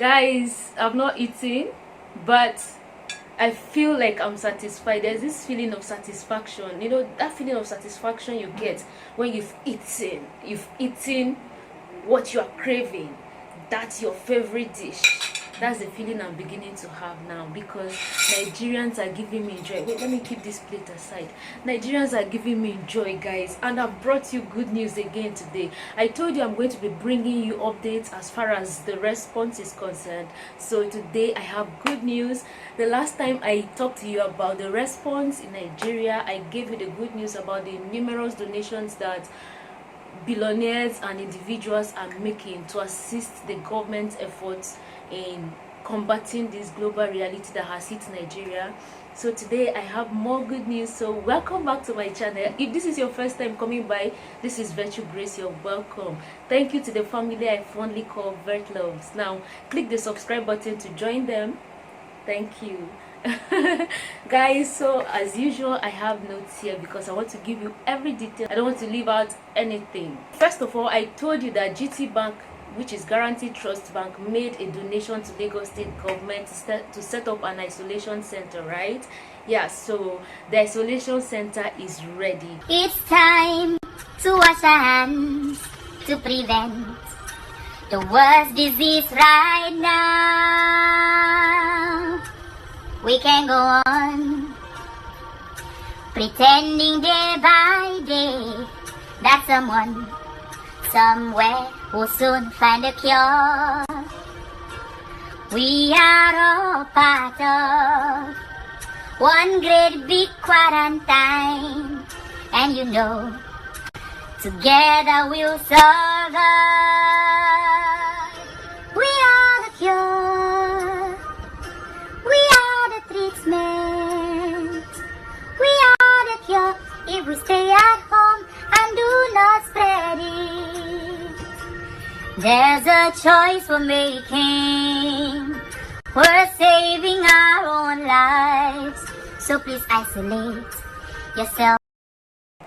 Guys, I've not eaten, but I feel like I'm satisfied. There's this feeling of satisfaction, that feeling of satisfaction you get when you've eaten what you are craving. That's your favorite dish. That's the feeling I'm beginning to have now, because Nigerians are giving me joy. Wait, let me keep this plate aside. Nigerians are giving me joy, guys, and I've brought you good news again today. I told you I'm going to be bringing you updates as far as the response is concerned. So today I have good news. The last time I talked to you about the response in Nigeria, I gave you the good news about the numerous donations that billionaires and individuals are making to assist the government's efforts in combating this global reality that has hit Nigeria. So today I have more good news. So welcome back to my channel. If this is your first time coming by, this is Virtue Grace. You're welcome. Thank you to the family I fondly call Vert Loves. Now click the subscribe button to join them. Thank you. Guys, so as usual I have notes here because I want to give you every detail. I don't want to leave out anything. First of all, I told you that GT Bank, which is Guaranteed Trust Bank, made a donation to Lagos State government to set up an isolation center, right? Yeah, so the isolation center is ready. It's time to wash our hands to prevent the worst disease right now. We can go on pretending day by day that someone somewhere will soon find a cure. We are all part of one great big quarantine, and together we'll survive. We are the cure. We are the treatment. We are the cure if we stay at home and do not spread it. There's a choice we're making. We're saving our own lives. So please isolate yourself.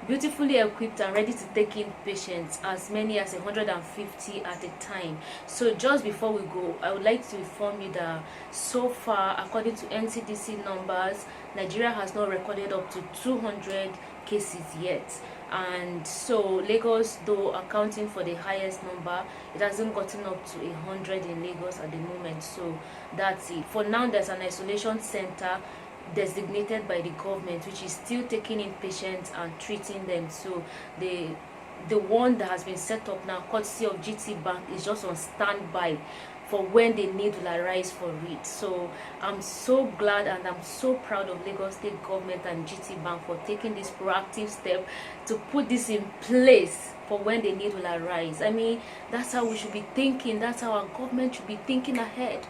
Beautifully equipped and ready to take in patients, as many as 150 at a time. So just before we go, I would like to inform you that so far, according to NCDC numbers, Nigeria has not recorded up to 200 cases yet. And so Lagos, though accounting for the highest number, it hasn't gotten up to 100 in Lagos at the moment. So that's it. For now, there's an isolation center designated by the government, which is still taking in patients and treating them. So the one that has been set up now, courtesy of GT Bank, is just on standby for when the need will arise for it. So I'm so glad and I'm so proud of Lagos State government and GT Bank for taking this proactive step to put this in place for when the need will arise. I mean, that's how we should be thinking. That's how our government should be thinking ahead,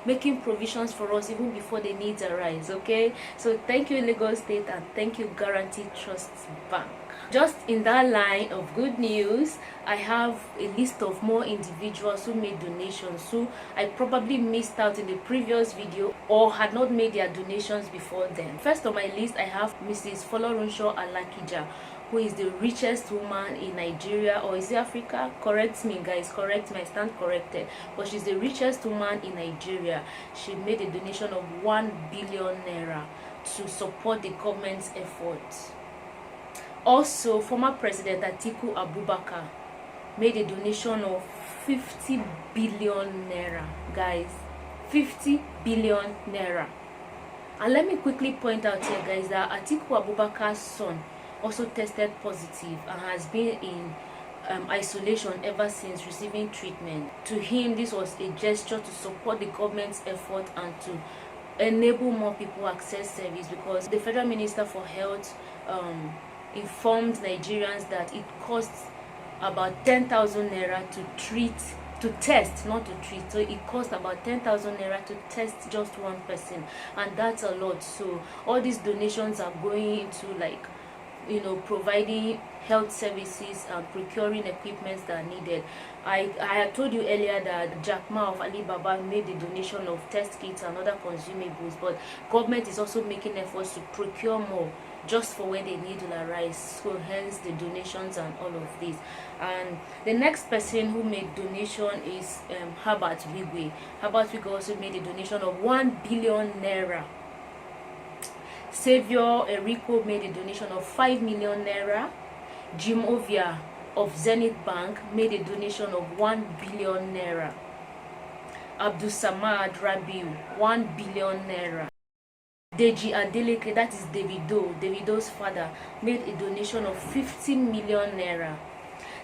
making provisions for us even before the needs arise. Okay, so thank you Lagos State, and thank you Guaranteed Trust Bank. Just in that line of good news, I have a list of more individuals who made donations who I probably missed out in the previous video or had not made their donations before then. First on my list, I have Mrs. Folorunsho Alakija, who is the richest woman in Nigeria, or is it Africa? Correct me, guys, correct me, I stand corrected. But she's the richest woman in Nigeria. She made a donation of 1 billion naira to support the government's efforts. Also, former President Atiku Abubakar made a donation of 50 billion naira, guys, 50 billion naira. And let me quickly point out here, guys, that Atiku Abubakar's son also tested positive and has been in isolation ever since receiving treatment. To him, this was a gesture to support the government's effort and to enable more people access service, because the Federal Minister for Health informed Nigerians that it costs about 10,000 naira to test, not to treat. So it costs about 10,000 naira to test just one person, and that's a lot. So all these donations are going into providing health services and procuring equipments that are needed. I had told you earlier that Jack Ma of Alibaba made a donation of test kits and other consumables, but government is also making efforts to procure more just for when the need will arise. So hence the donations and all of this. And the next person who made donation is Herbert Wigwe. Herbert Wigwe also made a donation of 1 billion naira. Savior Erico made a donation of 5 million naira. Jim Ovia of Zenith Bank made a donation of 1 billion naira. Abdul Samad Rabiu, 1 billion naira. Deji Adeleke, that is Davido's father, made a donation of 50 million naira.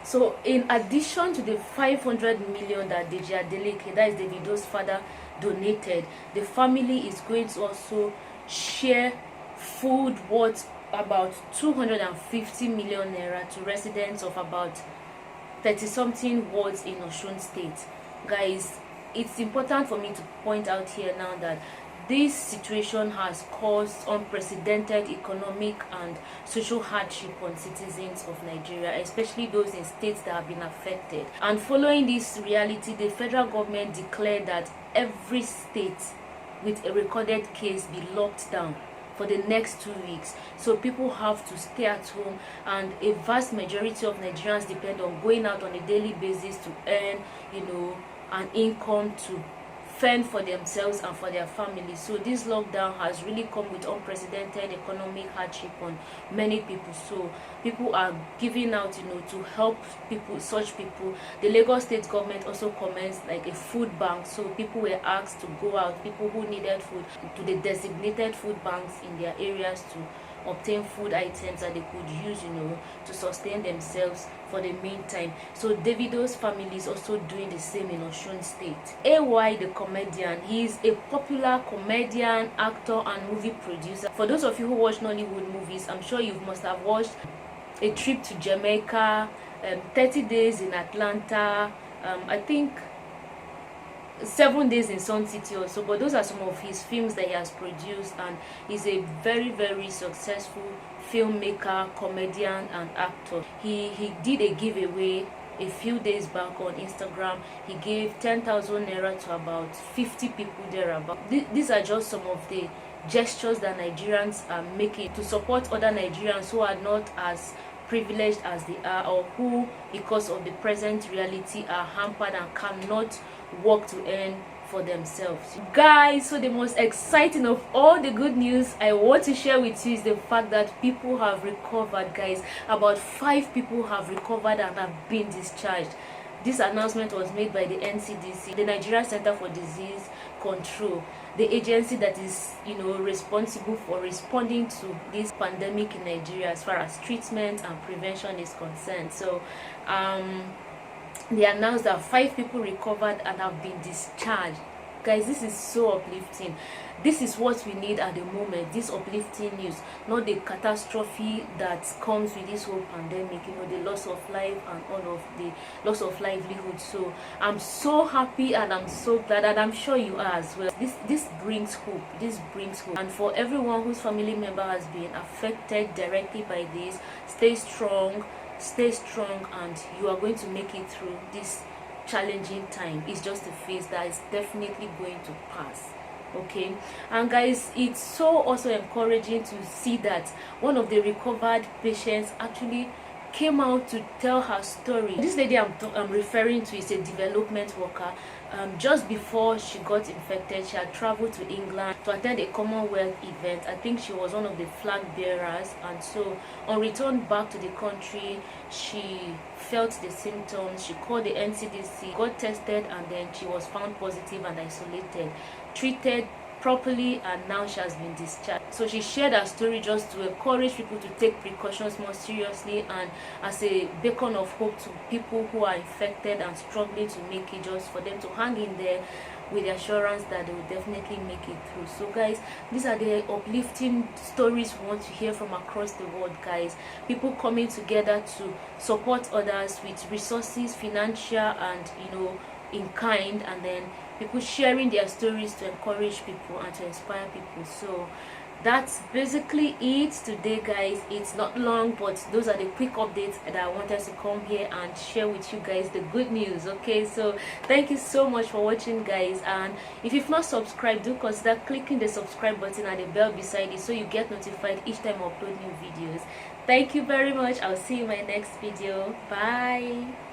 So in addition to the 500 million that Deji Adeleke, that is Davido's father, donated, the family is going to also share food worth about 250 million naira to residents of about 30-something wards in Osun State. Guys, it's important for me to point out here now that this situation has caused unprecedented economic and social hardship on citizens of Nigeria, especially those in states that have been affected. And following this reality, the federal government declared that every state with a recorded case be locked down for the next 2 weeks. So people have to stay at home, and a vast majority of Nigerians depend on going out on a daily basis to earn, an income to fend for themselves and for their families. So this lockdown has really come with unprecedented economic hardship on many people. So people are giving out, to help people, such people. The Lagos state government also commenced like a food bank. So people were asked to go out, people who needed food, to the designated food banks in their areas to obtain food items that they could use, to sustain themselves for the meantime. So Davido's family is also doing the same in Osun State. AY the comedian, he is a popular comedian, actor and movie producer. For those of you who watch Nollywood movies, I'm sure you must have watched A Trip to Jamaica, 30 Days in Atlanta, I think 7 Days in Sun City also. But those are some of his films that he has produced, and he's a very, very successful filmmaker, comedian and actor. He did a giveaway a few days back on Instagram. He gave 10,000 naira to about 50 people thereabout. These are just some of the gestures that Nigerians are making to support other Nigerians who are not as privileged as they are, or who, because of the present reality, are hampered and cannot work to earn for themselves. Guys, so the most exciting of all the good news I want to share with you is the fact that people have recovered. Guys, about 5 people have recovered and have been discharged. This announcement was made by the NCDC, the Nigeria Center for Disease Control, the agency that is, responsible for responding to this pandemic in Nigeria as far as treatment and prevention is concerned. So they announced that 5 people recovered and have been discharged. Guys, this is so uplifting. This is what we need at the moment, this uplifting news, not the catastrophe that comes with this whole pandemic, the loss of life and all of the loss of livelihood. So I'm so happy and I'm so glad, and I'm sure you are as well. This brings hope. This brings hope. And for everyone whose family member has been affected directly by this, stay strong, and you are going to make it through this challenging time. It's just a phase that is definitely going to pass. Okay, and guys, it's so also encouraging to see that one of the recovered patients actually came out to tell her story. This lady I'm referring to is a development worker. Just before she got infected, she had traveled to England to attend a Commonwealth event. I think she was one of the flag bearers, and so on return back to the country, she felt the symptoms. She called the NCDC, got tested, and then she was found positive and isolated, treated properly, and now she has been discharged. So she shared her story just to encourage people to take precautions more seriously, and as a beacon of hope to people who are infected and struggling to make it, just for them to hang in there with the assurance that they will definitely make it through. So guys, these are the uplifting stories we want to hear from across the world. Guys, people coming together to support others with resources, financial and in kind, and then people sharing their stories to encourage people and to inspire people. So that's basically it today, guys. It's not long, but those are the quick updates that I wanted to come here and share with you guys, the good news. Okay, so thank you so much for watching, guys, and if you've not subscribed, do consider clicking the subscribe button and the bell beside it so you get notified each time I upload new videos. Thank you very much. I'll see you in my next video. Bye.